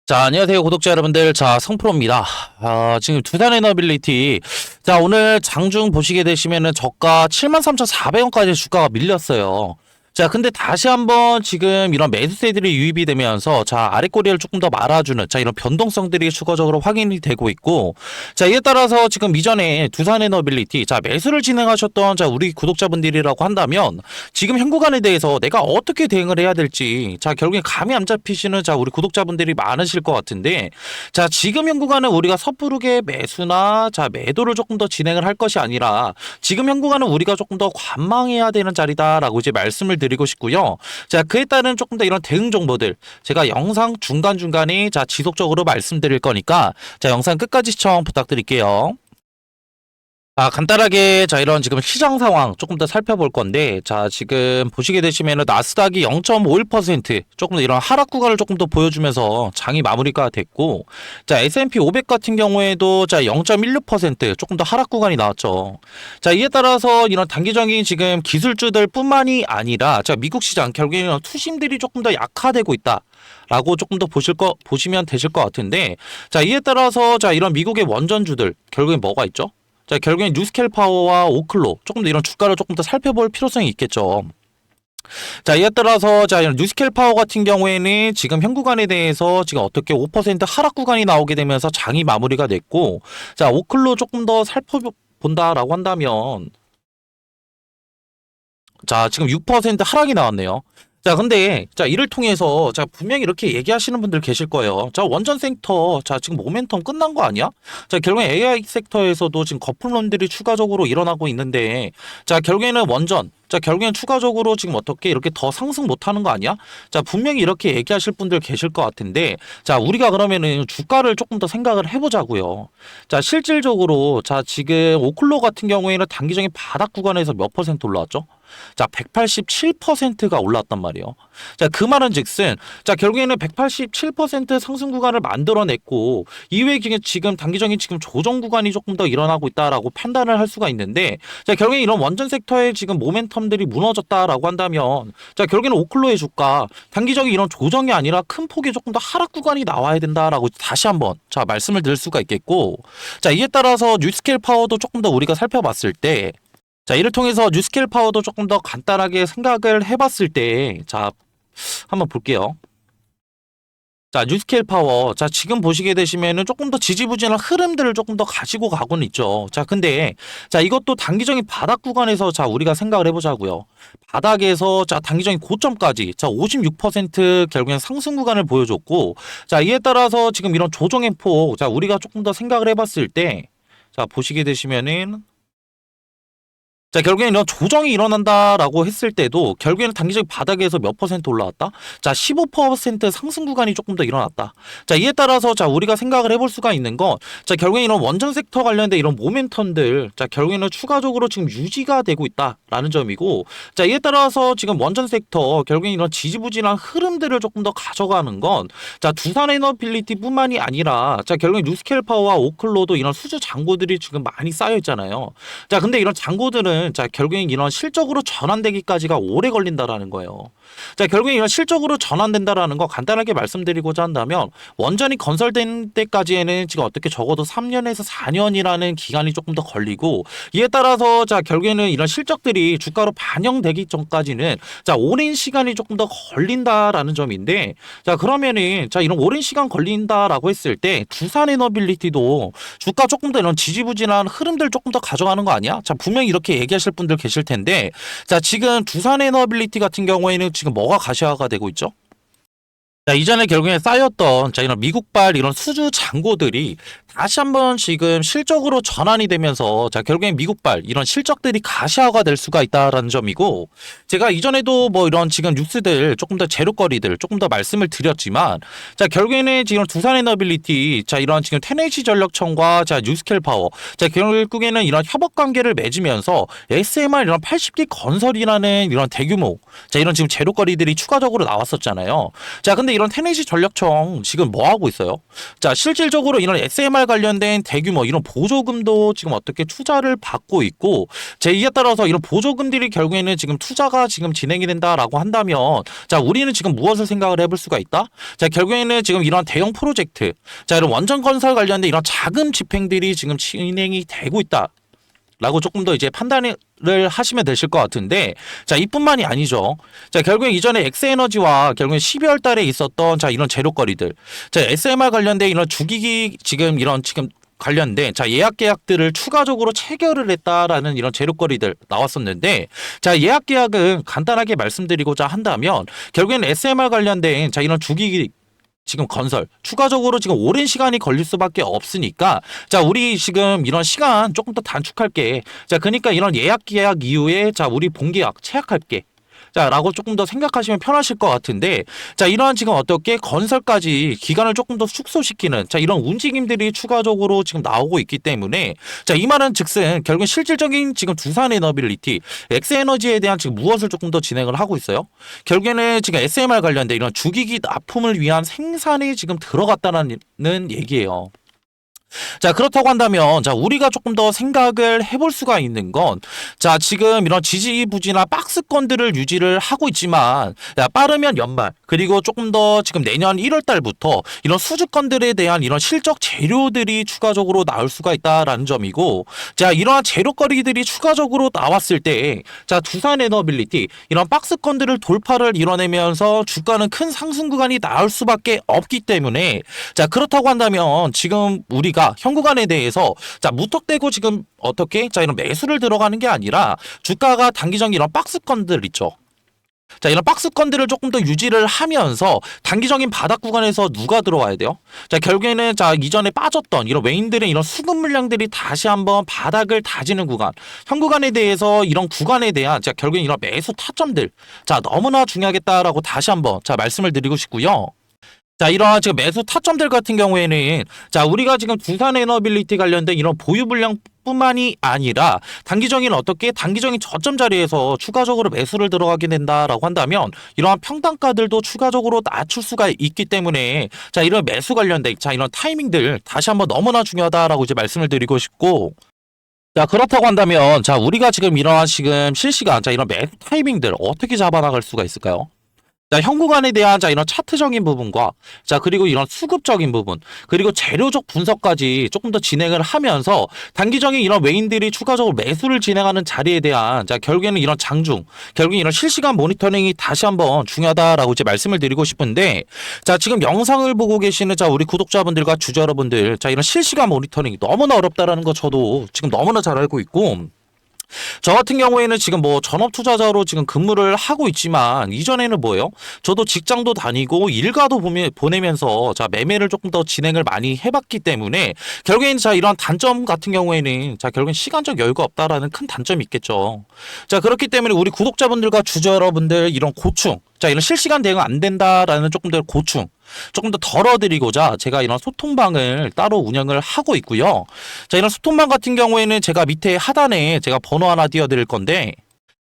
자, 안녕하세요, 구독자 여러분들. 자, 성프로입니다. 지금 두산에너빌리티. 자, 오늘 장중 보시게 되시면은 저가 73,400원까지 주가가 밀렸어요. 자, 근데 다시 한번 지금 이런 매수세들이 유입이 되면서 자, 아래 꼬리를 조금 더 말아주는 자, 이런 변동성들이 추가적으로 확인이 되고 있고, 자, 이에 따라서 지금 이전에 두산에너빌리티 자, 매수를 진행하셨던 자, 우리 구독자분들이라고 한다면 지금 현 구간에 대해서 내가 어떻게 대응을 해야 될지 자, 결국에 감이 안 잡히시는 자, 우리 구독자분들이 많으실 것 같은데, 자, 지금 현 구간은 우리가 섣부르게 매수나 자, 매도를 조금 더 진행을 할 것이 아니라 지금 현 구간은 우리가 조금 더 관망해야 되는 자리다라고 이제 말씀을 드리고 싶고요. 자, 그에 따른 조금 더 이런 대응 정보들 제가 영상 중간중간에 자, 지속적으로 말씀드릴 거니까 자, 영상 끝까지 시청 부탁드릴게요. 간단하게 자, 이런 지금 시장 상황 조금 더 살펴볼 건데, 자, 지금 보시게 되시면은 나스닥이 0.51% 조금 더 이런 하락 구간을 조금 더 보여주면서 장이 마무리가 됐고, 자, S&P 500 같은 경우에도 자, 0.16% 조금 더 하락 구간이 나왔죠. 자, 이에 따라서 이런 단기적인 지금 기술주들 뿐만이 아니라 자, 미국 시장 결국에는 투심들이 조금 더 약화되고 있다. 라고 조금 더 보시면 되실 것 같은데, 자, 이에 따라서 자, 이런 미국의 원전주들 결국엔 뭐가 있죠? 자, 결국엔 뉴스켈 파워와 오클로 조금 더 이런 주가를 조금 더 살펴볼 필요성이 있겠죠. 자, 이에 따라서 자, 이런 뉴스켈 파워 같은 경우에는 지금 현 구간에 대해서 지금 어떻게 5% 하락 구간이 나오게 되면서 장이 마무리가 됐고, 자, 오클로 조금 더 살펴본다라고 한다면 자, 지금 6% 하락이 나왔네요. 자, 근데 자, 이를 통해서 자, 분명히 이렇게 얘기하시는 분들 계실 거예요. 자, 원전 섹터 자, 지금 모멘텀 끝난 거 아니야? 자, 결국엔 AI 섹터에서도 지금 거품론들이 추가적으로 일어나고 있는데, 자, 결국에는 원전 자, 결국엔 추가적으로 지금 어떻게 이렇게 더 상승 못 하는 거 아니야? 자, 분명히 이렇게 얘기하실 분들 계실 것 같은데, 자, 우리가 그러면은 주가를 조금 더 생각을 해보자고요. 자, 실질적으로 자, 지금 오클로 같은 경우에는 단기적인 바닥 구간에서 몇 퍼센트 올라왔죠? 자, 187%가 올랐단 말이에요. 자, 그 말은 즉슨, 자, 결국에는 187% 상승 구간을 만들어냈고, 이외에 지금 단기적인 지금 조정 구간이 조금 더 일어나고 있다라고 판단을 할 수가 있는데, 자, 결국에 이런 원전 섹터의 지금 모멘텀들이 무너졌다라고 한다면, 자, 결국에는 오클로의 주가, 단기적인 이런 조정이 아니라 큰 폭의 조금 더 하락 구간이 나와야 된다라고 다시 한번, 자, 말씀을 드릴 수가 있겠고, 자, 이에 따라서 뉴스케일 파워도 조금 더 우리가 살펴봤을 때, 자, 이를 통해서 뉴스케일 파워도 조금 더 간단하게 생각을 해봤을 때, 자, 한번 볼게요. 자, 뉴스케일 파워. 자, 지금 보시게 되시면은 조금 더 지지부진한 흐름들을 조금 더 가지고 가고는 있죠. 자, 근데, 자, 이것도 단기적인 바닥 구간에서 자, 우리가 생각을 해보자고요. 바닥에서 자, 단기적인 고점까지 자, 56% 결국엔 상승 구간을 보여줬고, 자, 이에 따라서 지금 이런 조정의 폭, 자, 우리가 조금 더 생각을 해봤을 때, 자, 보시게 되시면은, 자, 결국에는 이런 조정이 일어난다라고 했을 때도 결국에는 단기적 바닥에서 몇 퍼센트 올라왔다? 자, 15% 상승 구간이 조금 더 일어났다. 자, 이에 따라서 자, 우리가 생각을 해볼 수가 있는 건 자, 결국에 이런 원전 섹터 관련된 이런 모멘텀들 자, 결국에는 추가적으로 지금 유지가 되고 있다라는 점이고, 자, 이에 따라서 지금 원전 섹터 결국에 이런 지지부진한 흐름들을 조금 더 가져가는 건 자, 두산에너빌리티뿐만이 아니라 자, 결국에 뉴스케일 파워와 오클로도 이런 수주 잔고들이 지금 많이 쌓여 있잖아요. 자, 근데 이런 잔고들은 자, 결국엔 이런 실적으로 전환되기까지가 오래 걸린다라는 거예요. 자, 결국엔 이런 실적으로 전환된다라는 거 간단하게 말씀드리고자 한다면 원전이 건설된 때까지에는 지금 어떻게 적어도 3년에서 4년이라는 기간이 조금 더 걸리고, 이에 따라서 자, 결국에는 이런 실적들이 주가로 반영되기 전까지는 자, 오랜 시간이 조금 더 걸린다라는 점인데, 자, 그러면은 자, 이런 오랜 시간 걸린다라고 했을 때 두산에너빌리티도 주가 조금 더 이런 지지부진한 흐름들 조금 더 가져가는 거 아니야? 자, 분명히 이렇게 얘기하실 분들 계실 텐데, 자, 지금 두산에너빌리티 같은 경우에는 지금 뭐가 가시화가 되고 있죠? 자, 이전에 결국에 쌓였던 자, 이런 미국발 이런 수주 잔고들이 다시 한번 지금 실적으로 전환이 되면서 자, 결국엔 미국발 이런 실적들이 가시화가 될 수가 있다라는 점이고, 제가 이전에도 뭐 이런 지금 뉴스들 조금 더 재료거리들 조금 더 말씀을 드렸지만, 자, 결국에는 지금 두산에너빌리티 자, 이런 지금 테네시 전력청과 자, 뉴스켈 파워 자, 결국에는 이런 협업 관계를 맺으면서 SMR 이런 80기 건설이라는 이런 대규모 자, 이런 지금 재료거리들이 추가적으로 나왔었잖아요. 자, 근데 이런 테네시 전력청 지금 뭐 하고 있어요? 자, 실질적으로 이런 SMR 관련된 대규모 이런 보조금도 지금 어떻게 투자를 받고 있고, 제 이에 따라서 이런 보조금들이 결국에는 지금 투자가 지금 진행이 된다라고 한다면, 자, 우리는 지금 무엇을 생각을 해볼 수가 있다? 자, 결국에는 지금 이런 대형 프로젝트, 자, 이런 원전 건설 관련된 이런 자금 집행들이 지금 진행이 되고 있다. 라고 조금 더 이제 판단을 하시면 되실 것 같은데, 자, 이뿐만이 아니죠. 자, 결국에 이전에 엑스에너지와 결국에 12월 달에 있었던 자, 이런 재료거리들, 자, SMR 관련된 이런 주기기 지금 이런 지금 관련된 자, 예약 계약들을 추가적으로 체결을 했다라는 이런 재료거리들 나왔었는데, 자, 예약 계약은 간단하게 말씀드리고자 한다면 결국에는 SMR 관련된 자, 이런 주기기 지금 건설 추가적으로 지금 오랜 시간이 걸릴 수밖에 없으니까, 자, 우리 지금 이런 시간 조금 더 단축할게. 자, 그러니까 이런 예약 계약 이후에 자, 우리 본계약 체약할게. 자, 라고 조금 더 생각하시면 편하실 것 같은데, 자, 이러한 지금 어떻게 건설까지 기간을 조금 더 축소시키는 자, 이런 움직임들이 추가적으로 지금 나오고 있기 때문에, 자, 이 말은 즉슨 결국 실질적인 지금 두산 에너빌리티 엑스에너지에 대한 지금 무엇을 조금 더 진행을 하고 있어요? 결국에는 지금 SMR 관련된 이런 주기기 납품을 위한 생산이 지금 들어갔다는 얘기예요. 자, 그렇다고 한다면, 자, 우리가 조금 더 생각을 해볼 수가 있는 건, 자, 지금 이런 지지부진한 박스권들을 유지를 하고 있지만, 야, 빠르면 연말, 그리고 조금 더 지금 내년 1월 달부터 이런 수주권들에 대한 이런 실적 재료들이 추가적으로 나올 수가 있다라는 점이고, 자, 이러한 재료거리들이 추가적으로 나왔을 때, 자, 두산 에너빌리티, 이런 박스권들을 돌파를 이뤄내면서 주가는 큰 상승 구간이 나올 수밖에 없기 때문에, 자, 그렇다고 한다면, 지금 우리가 현구간에 대해서 자, 무턱대고 지금 어떻게 자, 이런 매수를 들어가는 게 아니라 주가가 단기적인 이런 박스권들 있죠. 자, 이런 박스권들을 조금 더 유지를 하면서 단기적인 바닥 구간에서 누가 들어와야 돼요? 자, 결국에는 자, 이전에 빠졌던 이런 외인들의 이런 수급 물량들이 다시 한번 바닥을 다지는 구간, 현 구간에 대해서 이런 구간에 대한 자, 결국엔 이런 매수 타점들, 자, 너무나 중요하겠다라고 다시 한번 자, 말씀을 드리고 싶고요. 자, 이러한 지금 매수 타점들 같은 경우에는 자, 우리가 지금 두산 에너빌리티 관련된 이런 보유 물량 뿐만이 아니라 단기적인 어떻게 단기적인 저점 자리에서 추가적으로 매수를 들어가게 된다라고 한다면 이러한 평단가들도 추가적으로 낮출 수가 있기 때문에 자, 이런 매수 관련된 자, 이런 타이밍들 다시 한번 너무나 중요하다라고 이제 말씀을 드리고 싶고, 자, 그렇다고 한다면 자, 우리가 지금 이러한 지금 실시간 자, 이런 매수 타이밍들 어떻게 잡아나갈 수가 있을까요? 자, 현 구간에 대한 자, 이런 차트적인 부분과 자, 그리고 이런 수급적인 부분, 그리고 재료적 분석까지 조금 더 진행을 하면서 단기적인 이런 외인들이 추가적으로 매수를 진행하는 자리에 대한 자, 결국에는 이런 장중, 결국에 이런 실시간 모니터링이 다시 한번 중요하다라고 이제 말씀을 드리고 싶은데, 자, 지금 영상을 보고 계시는 자, 우리 구독자분들과 주주 여러분들, 자, 이런 실시간 모니터링이 너무나 어렵다라는 거 저도 지금 너무나 잘 알고 있고, 저 같은 경우에는 지금 뭐 전업 투자자로 지금 근무를 하고 있지만 이전에는 뭐예요? 저도 직장도 다니고 일가도 보내면서 자, 매매를 조금 더 진행을 많이 해봤기 때문에 결국에는 자, 이런 단점 같은 경우에는 자, 결국엔 시간적 여유가 없다라는 큰 단점이 있겠죠. 자, 그렇기 때문에 우리 구독자분들과 주주 여러분들 이런 고충, 자, 이런 실시간 대응 안 된다라는 조금 더 고충 조금 더 덜어드리고자 제가 이런 소통방을 따로 운영을 하고 있고요. 자, 이런 소통방 같은 경우에는 제가 밑에 하단에 제가 번호 하나 띄워드릴 건데,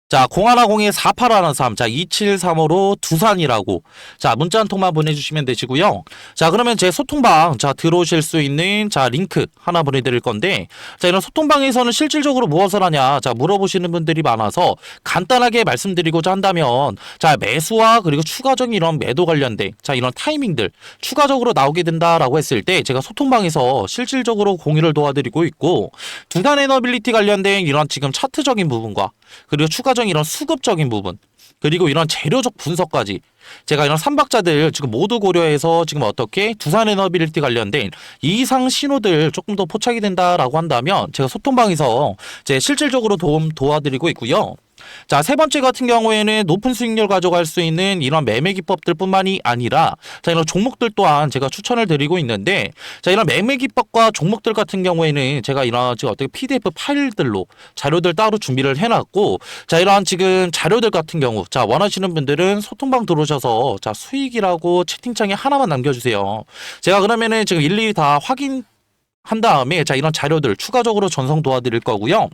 자, 0102-4813, 자, 2735로 두산이라고, 자, 문자 한 통만 보내주시면 되시고요. 자, 그러면 제 소통방, 자, 들어오실 수 있는, 자, 링크 하나 보내드릴 건데, 자, 이런 소통방에서는 실질적으로 무엇을 하냐, 자, 물어보시는 분들이 많아서 간단하게 말씀드리고자 한다면, 자, 매수와 그리고 추가적인 이런 매도 관련된, 자, 이런 타이밍들, 추가적으로 나오게 된다라고 했을 때, 제가 소통방에서 실질적으로 공유를 도와드리고 있고, 두산 에너빌리티 관련된 이런 지금 차트적인 부분과, 그리고 추가적인 이런 수급적인 부분, 그리고 이런 재료적 분석까지 제가 이런 삼박자들 지금 모두 고려해서 지금 어떻게 두산 에너빌리티 관련된 이상 신호들 조금 더 포착이 된다라고 한다면 제가 소통방에서 제 실질적으로 도와드리고 있고요. 자, 세 번째 같은 경우에는 높은 수익률 가져갈 수 있는 이런 매매 기법들 뿐만이 아니라 자, 이런 종목들 또한 제가 추천을 드리고 있는데, 자, 이런 매매 기법과 종목들 같은 경우에는 제가 이런 지금 어떻게 PDF 파일들로 자료들 따로 준비를 해놨고, 자, 이러한 지금 자료들 같은 경우 자, 원하시는 분들은 소통방 들어오셔서 자, 수익이라고 채팅창에 하나만 남겨주세요. 제가 그러면은 지금 일일이 다 확인한 다음에 자, 이런 자료들 추가적으로 전송 도와드릴 거고요.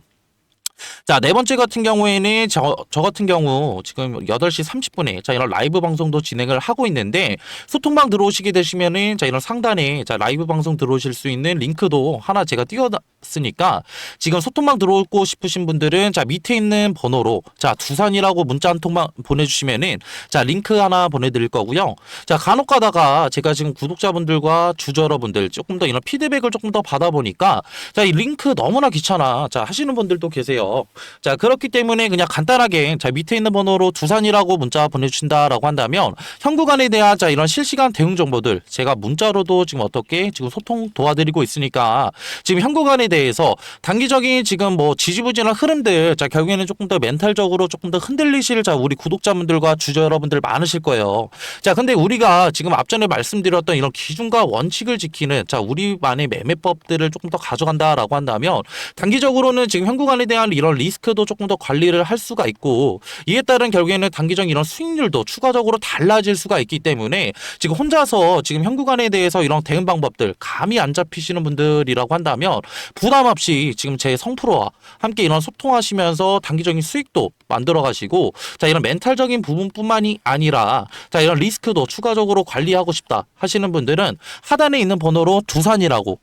자, 네 번째 같은 경우에는 저 같은 경우 지금 8시 30분에 자, 이런 라이브 방송도 진행을 하고 있는데 소통방 들어오시게 되시면은 자, 이런 상단에 자, 라이브 방송 들어오실 수 있는 링크도 하나 제가 띄워놨으니까 지금 소통방 들어오고 싶으신 분들은 자, 밑에 있는 번호로 자, 두산이라고 문자 한 통만 보내주시면은 자, 링크 하나 보내드릴 거고요. 자, 간혹 가다가 제가 지금 구독자분들과 주주 여러분들 조금 더 이런 피드백을 조금 더 받아보니까 자, 이 링크 너무나 귀찮아. 자, 하시는 분들도 계세요. 자, 그렇기 때문에 그냥 간단하게 자, 밑에 있는 번호로 두산이라고 문자 보내주신다라고 한다면 현구간에 대한 자, 이런 실시간 대응 정보들 제가 문자로도 지금 어떻게 지금 소통 도와드리고 있으니까 지금 현구간에 대해서 단기적인 지금 뭐 지지부진한 흐름들 자, 결국에는 조금 더 멘탈적으로 조금 더 흔들리실 자, 우리 구독자분들과 주주 여러분들 많으실 거예요. 자, 근데 우리가 지금 앞전에 말씀드렸던 이런 기준과 원칙을 지키는 자, 우리만의 매매법들을 조금 더 가져간다라고 한다면 단기적으로는 지금 현구간에 대한 이런 리스크도 조금 더 관리를 할 수가 있고 이에 따른 결국에는 단기적인 이런 수익률도 추가적으로 달라질 수가 있기 때문에 지금 혼자서 지금 현구간에 대해서 이런 대응 방법들 감이 안 잡히시는 분들이라고 한다면 부담 없이 지금 제 성프로와 함께 이런 소통하시면서 단기적인 수익도 만들어 가시고 자, 이런 멘탈적인 부분뿐만이 아니라 자, 이런 리스크도 추가적으로 관리하고 싶다 하시는 분들은 하단에 있는 번호로 두산이라고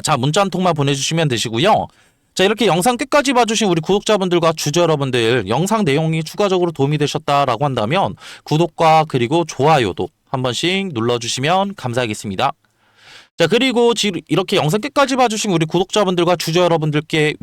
자, 문자 한 통만 보내주시면 되시고요. 자, 이렇게 영상 끝까지 봐주신 우리 구독자분들과 주주 여러분들 영상 내용이 추가적으로 도움이 되셨다라고 한다면 구독과 그리고 좋아요도 한 번씩 눌러주시면 감사하겠습니다. 자, 그리고 이렇게 영상 끝까지 봐주신 우리 구독자분들과 주주 여러분들께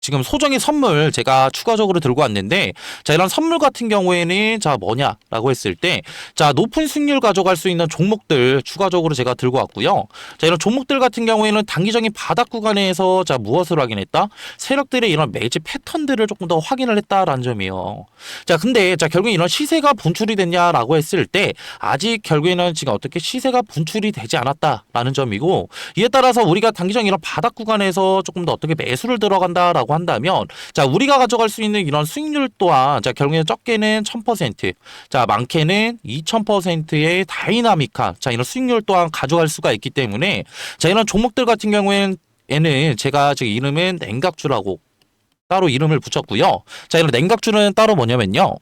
지금 소정의 선물 제가 추가적으로 들고 왔는데 자, 이런 선물 같은 경우에는 자, 뭐냐라고 했을 때 자, 높은 수익률 가져갈 수 있는 종목들 추가적으로 제가 들고 왔고요. 자, 이런 종목들 같은 경우에는 단기적인 바닥 구간에서 자, 무엇을 확인했다? 세력들의 이런 매집 패턴들을 조금 더 확인을 했다라는 점이에요. 자, 근데 자, 결국에 이런 시세가 분출이 됐냐라고 했을 때 아직 결국에는 지금 어떻게 시세가 분출이 되지 않았다라는 점이고 이에 따라서 우리가 단기적인 이런 바닥 구간에서 조금 더 어떻게 매수를 들어간다라고 한다면 자, 우리가 가져갈 수 있는 이런 수익률 또한 자, 결국에는 적게는 1000%, 자, 많게는 2000%의 다이나믹한 자, 이런 수익률 또한 가져갈 수가 있기 때문에 자, 이런 종목들 같은 경우에는 제가 지금 이름은 냉각주라고 따로 이름을 붙였고요. 자, 이런 냉각주는 따로 뭐냐면요.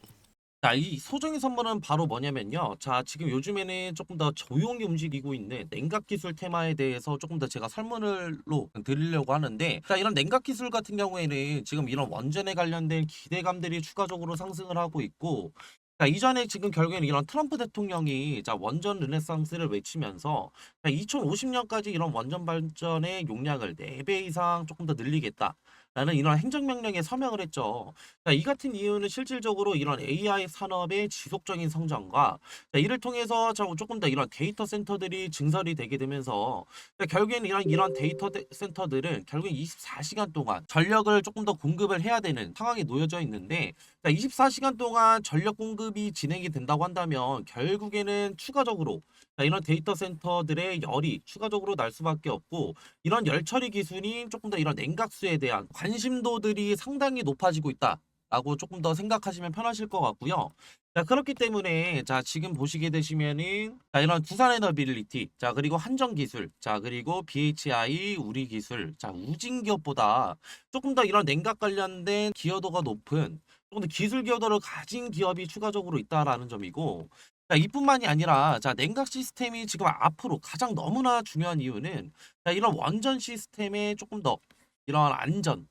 자, 이 소정의 선물은 바로 뭐냐면요. 자, 지금 요즘에는 조금 더 조용히 움직이고 있는 냉각 기술 테마에 대해서 조금 더 제가 설문을로 드리려고 하는데, 자, 이런 냉각 기술 같은 경우에는 지금 이런 원전에 관련된 기대감들이 추가적으로 상승을 하고 있고, 자, 이전에 지금 결국에는 이런 트럼프 대통령이 자, 원전 르네상스를 외치면서 2050년까지 이런 원전 발전의 용량을 4배 이상 조금 더 늘리겠다. 라는 이런 행정명령에 서명을 했죠. 자, 이 같은 이유는 실질적으로 이런 AI 산업의 지속적인 성장과 자, 이를 통해서 조금 더 이런 데이터 센터들이 증설이 되게 되면서 자, 결국에는 이런 데이터 센터들은 결국엔 24시간 동안 전력을 조금 더 공급을 해야 되는 상황에 놓여져 있는데 자, 24시간 동안 전력 공급이 진행이 된다고 한다면 결국에는 추가적으로 자, 이런 데이터 센터들의 열이 추가적으로 날 수밖에 없고 이런 열 처리 기술이 조금 더 이런 냉각수에 대한 관심도들이 상당히 높아지고 있다라고 조금 더 생각하시면 편하실 것 같고요. 자, 그렇기 때문에 자, 지금 보시게 되시면은 자, 이런 두산에너빌리티, 자, 그리고 한정기술, 자, 그리고 BHI 우리기술, 자, 우진기업보다 조금 더 이런 냉각 관련된 기여도가 높은 조금 더 기술 기여도를 가진 기업이 추가적으로 있다라는 점이고 자, 이뿐만이 아니라 자, 냉각 시스템이 지금 앞으로 가장 너무나 중요한 이유는 자, 이런 원전 시스템의 조금 더 이런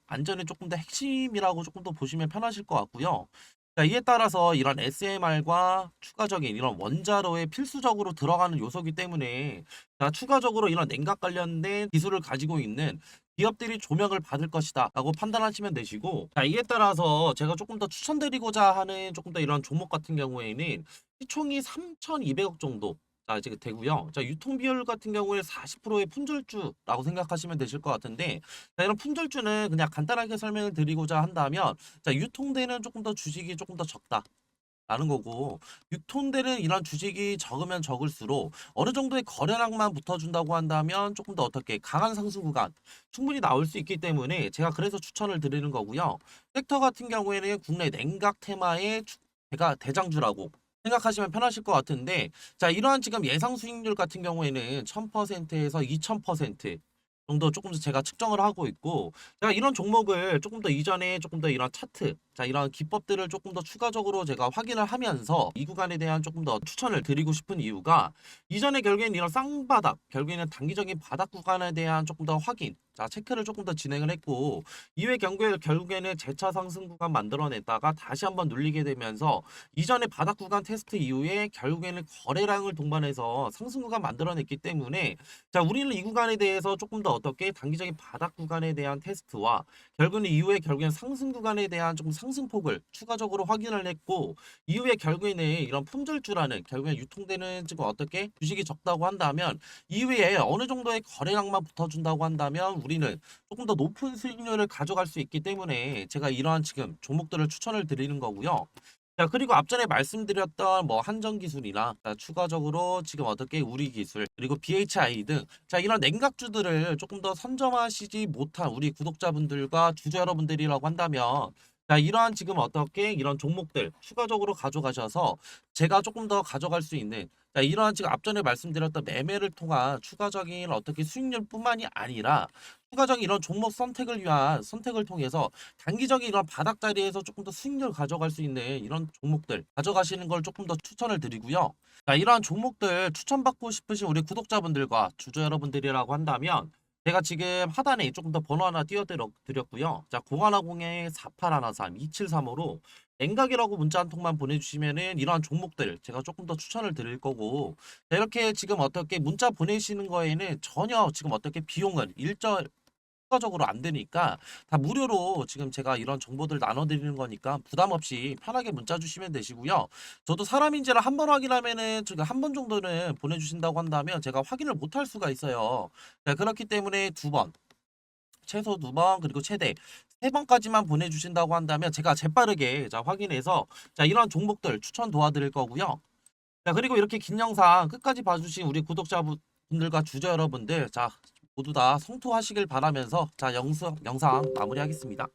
안전의 조금 더 핵심이라고 조금 더 보시면 편하실 것 같고요. 자, 이에 따라서 이런 SMR과 추가적인 이런 원자로에 필수적으로 들어가는 요소이기 때문에 자, 추가적으로 이런 냉각 관련된 기술을 가지고 있는 기업들이 조명을 받을 것이다 라고 판단하시면 되시고 자, 이에 따라서 제가 조금 더 추천드리고자 하는 조금 더 이런 종목 같은 경우에는 시총이 3,200억 정도 자, 이제 되고요. 자, 유통 비율 같은 경우에 40%의 품절주라고 생각하시면 되실 것 같은데 자, 이런 품절주는 그냥 간단하게 설명을 드리고자 한다면 자, 유통되는 조금 더 주식이 조금 더 적다. 라는 거고 유통되는 이런 주식이 적으면 적을수록 어느 정도의 거래량만 붙어준다고 한다면 조금 더 어떻게 강한 상승 구간 충분히 나올 수 있기 때문에 제가 그래서 추천을 드리는 거고요. 섹터 같은 경우에는 국내 냉각 테마의 제가 대장주라고 생각하시면 편하실 것 같은데 자, 이러한 지금 예상 수익률 같은 경우에는 1000%에서 2000% 정도 조금 더 제가 측정을 하고 있고, 제가 이런 종목을 조금 더 이전에 조금 더 이런 차트, 자 이런 기법들을 조금 더 추가적으로 제가 확인을 하면서 이 구간에 대한 조금 더 추천을 드리고 싶은 이유가, 이전에 결국에는 이런 쌍바닥, 결국에는 단기적인 바닥 구간에 대한 조금 더 확인, 자 체크를 조금 더 진행을 했고, 이후에 경우에 결국에는 재차 상승 구간 만들어냈다가 다시 한번 눌리게 되면서 이전에 바닥 구간 테스트 이후에 결국에는 거래량을 동반해서 상승 구간 만들어냈기 때문에, 자 우리는 이 구간에 대해서 조금 더 어떻게 단기적인 바닥 구간에 대한 테스트와 결국은 이후에 결국엔 상승 구간에 대한 조금 상승폭을 추가적으로 확인을 했고, 이후에 결국에는 이런 품절주라는 결국엔 유통되는 지금 어떻게 주식이 적다고 한다면, 이후에 어느 정도의 거래량만 붙어준다고 한다면 우리는 조금 더 높은 수익률을 가져갈 수 있기 때문에 제가 이러한 지금 종목들을 추천을 드리는 거고요. 자, 그리고 앞전에 말씀드렸던 뭐 한전기술이나, 자, 추가적으로 지금 어떻게 우리기술, 그리고 BHI 등, 자, 이런 냉각주들을 조금 더 선점하시지 못한 우리 구독자분들과 주주 여러분들이라고 한다면, 자, 이러한 지금 어떻게 이런 종목들 추가적으로 가져가셔서 제가 조금 더 가져갈 수 있는, 자, 이러한 지금 앞전에 말씀드렸던 매매를 통한 추가적인 어떻게 수익률뿐만이 아니라 추가적인 이런 종목 선택을 위한 선택을 통해서 단기적인 이런 바닥 자리에서 조금 더 수익률 가져갈 수 있는 이런 종목들 가져가시는 걸 조금 더 추천을 드리고요. 자, 이러한 종목들 추천받고 싶으신 우리 구독자분들과 주주 여러분들이라고 한다면, 제가 지금 하단에 조금 더 번호 하나 띄워드렸고요. 자, 0110-4813-2735로 냉각이라고 문자 한 통만 보내주시면은 이러한 종목들 제가 조금 더 추천을 드릴 거고, 자, 이렇게 지금 어떻게 문자 보내시는 거에는 전혀 지금 어떻게 비용은 추가적으로 안 되니까 다 무료로 지금 제가 이런 정보들 나눠드리는 거니까 부담 없이 편하게 문자 주시면 되시고요. 저도 사람인지를 한 번 확인하면은 지금 한 번 정도는 보내주신다고 한다면 제가 확인을 못 할 수가 있어요. 자, 그렇기 때문에 두 번, 최소 두 번, 그리고 최대 세 번까지만 보내주신다고 한다면 제가 재빠르게 자 확인해서 자 이런 종목들 추천 도와드릴 거고요. 자, 그리고 이렇게 긴 영상 끝까지 봐주신 우리 구독자분들과 주주 여러분들, 자 모두 다 성투하시길 바라면서 자 영상 마무리하겠습니다.